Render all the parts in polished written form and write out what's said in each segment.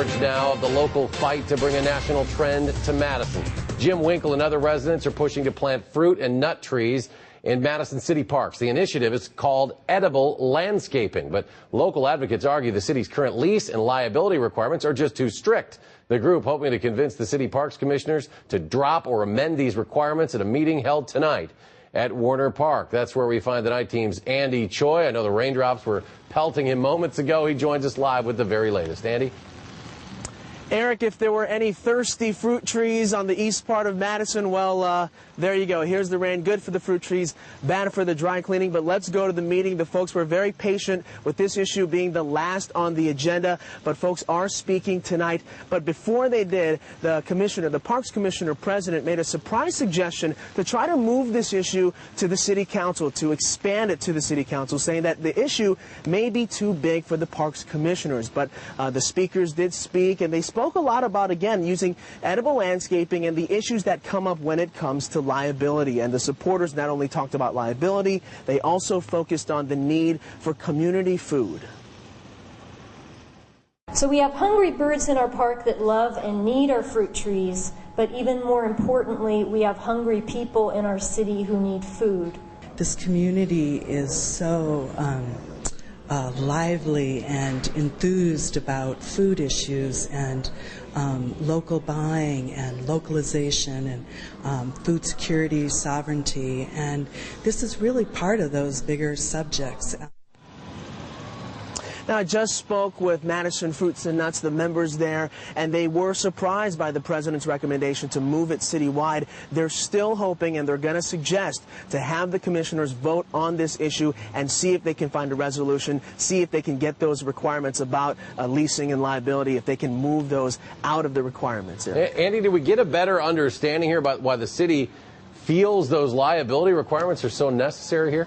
coverage now of the local fight to bring a national trend to Madison. Jim Winkle and other residents are pushing to plant fruit and nut trees in Madison city parks. The initiative is called edible landscaping, but local advocates argue the city's current lease and liability requirements are just too strict. The group hoping to convince the city parks commissioners to drop or amend these requirements at a meeting held tonight at Warner Park. That's where we find the night team's Andy Choi. I know the raindrops were pelting him moments ago. He joins us live with the very latest. Andy? Eric, if there were any thirsty fruit trees on the east part of Madison, well, there you go. Here's the rain. Good for the fruit trees, bad for the dry cleaning. But let's go to the meeting. The folks were very patient with this issue being the last on the agenda. But folks are speaking tonight. But before they did, the commissioner, the Parks Commissioner President, made a surprise suggestion to try to move this issue to the City Council, to expand it to the City Council, saying that the issue may be too big for the Parks Commissioners. But the speakers did speak, and they spoke a lot about, again, using edible landscaping and the issues that come up when it comes to liability. And the supporters not only talked about liability, they also focused on the need for community food. So we have hungry birds in our park that love and need our fruit trees, but even more importantly, we have hungry people in our city who need food. This community is so lively and enthused about food issues and local buying and localization and food security, sovereignty, and this is really part of those bigger subjects. Now, I just spoke with Madison Fruits and Nuts, the members there, and they were surprised by the president's recommendation to move it citywide. They're still hoping, and they're going to suggest to have the commissioners vote on this issue and see if they can find a resolution, see if they can get those requirements about leasing and liability, if they can move those out of the requirements. Andy, did we get a better understanding here about why the city feels those liability requirements are so necessary here?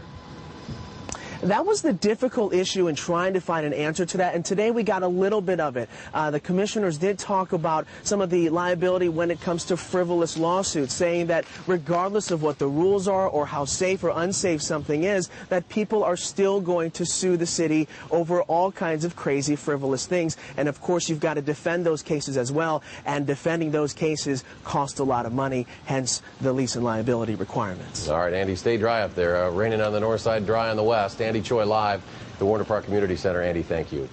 That was the difficult issue in trying to find an answer to that, and today we got a little bit of it. The commissioners did talk about some of the liability when it comes to frivolous lawsuits, saying that regardless of what the rules are or how safe or unsafe something is, that people are still going to sue the city over all kinds of crazy frivolous things. And of course you've got to defend those cases as well, and defending those cases costs a lot of money, hence the lease and liability requirements. All right, Andy, stay dry up there. Raining on the north side, dry on the west. Andy Choi live at the Warner Park Community Center. Andy, thank you.